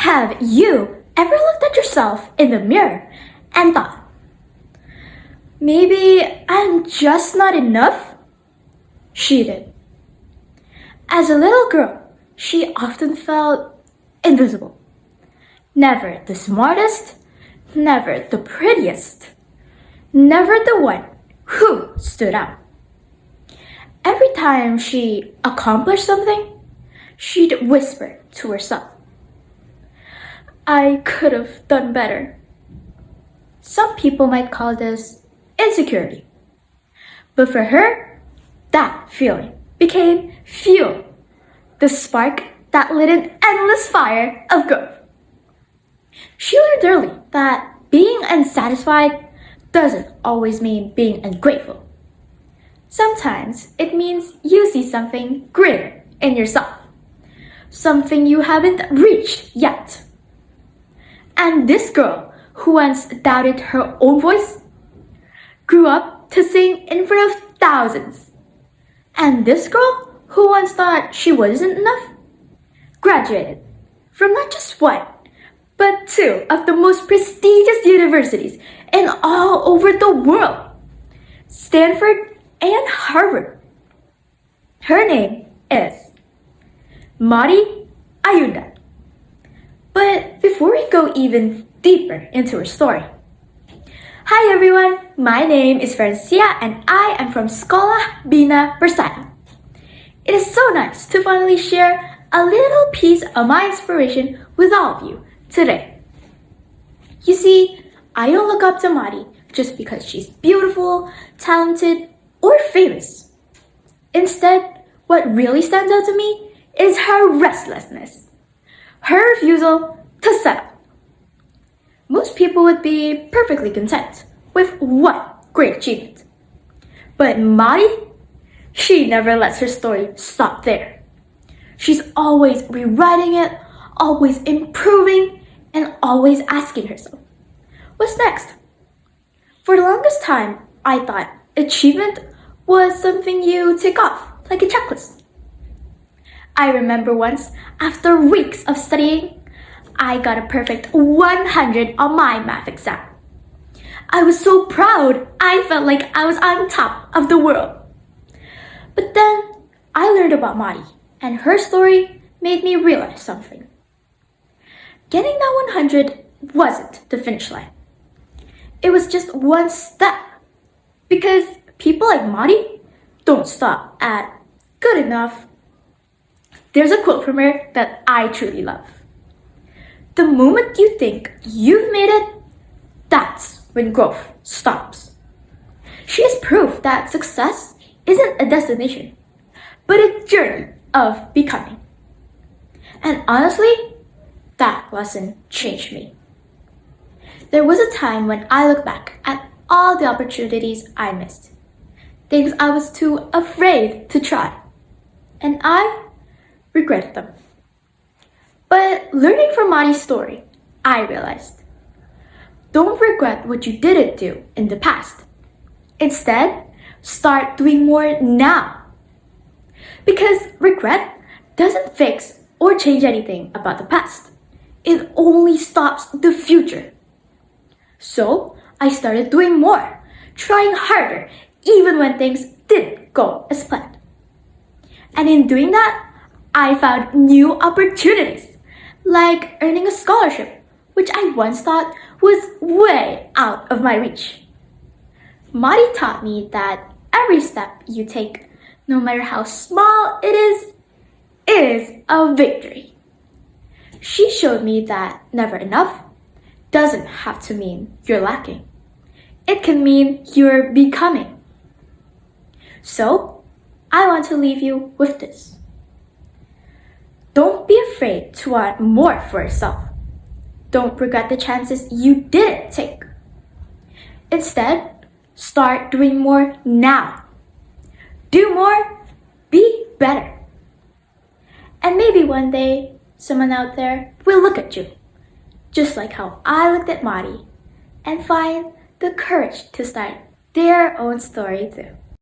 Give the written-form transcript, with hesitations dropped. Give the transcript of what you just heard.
Have you ever looked at yourself in the mirror and thought, maybe I'm just not enough? She did. As a little girl, she often felt invisible. Never the smartest, never the prettiest, never the one who stood out. Every time she accomplished something, she'd whisper to herself, I could have done better. Some people might call this insecurity. But for her, that feeling became fuel, the spark that lit an endless fire of growth. She learned early that being unsatisfied doesn't always mean being ungrateful. Sometimes it means you see something greater in yourself, something you haven't reached yet. And this girl, who once doubted her own voice, grew up to sing in front of thousands. And this girl, who once thought she wasn't enough, graduated from not just one, but two of the most prestigious universities in all over the world, Stanford and Harvard. Her name is Mari Ayunda. But before we go even deeper into her story, hi everyone, my name is Farrencia and I am from Sekolah, Bina, Persada. It is so nice to finally share a little piece of my inspiration with all of you today. You see, I don't look up to Mari just because she's beautiful, talented, or famous. Instead, what really stands out to me is her restlessness, her refusal to settle. Most people would be perfectly content with one great achievement. But Mari, she never lets her story stop there. She's always rewriting it, always improving, and always asking herself, what's next? For the longest time, I thought achievement was something you tick off, like a checklist. I remember once, after weeks of studying, I got a perfect 100 on my math exam. I was so proud, I felt like I was on top of the world. But then, I learned about Mari, and her story made me realize something. Getting that 100 wasn't the finish line. It was just one step. Because people like Mari don't stop at good enough. There's a quote from her that I truly love. The moment you think you've made it, that's when growth stops. She is proof that success isn't a destination, but a journey of becoming. And honestly, that lesson changed me. There was a time when I look back at all the opportunities I missed, things I was too afraid to try, and I regretted them. But learning from Mari's story, I realized, don't regret what you didn't do in the past. Instead, start doing more now. Because regret doesn't fix or change anything about the past. It only stops the future. So, I started doing more, trying harder, even when things didn't go as planned. And in doing that, I found new opportunities, like earning a scholarship, which I once thought was way out of my reach. Mari taught me that every step you take, no matter how small it is a victory. She showed me that never enough doesn't have to mean you're lacking. It can mean you're becoming. So, I want to leave you with this. Don't be afraid to want more for yourself. Don't regret the chances you didn't take. Instead, start doing more now. Do more, be better. And maybe one day, someone out there will look at you, just like how I looked at Mari, and find the courage to start their own story too.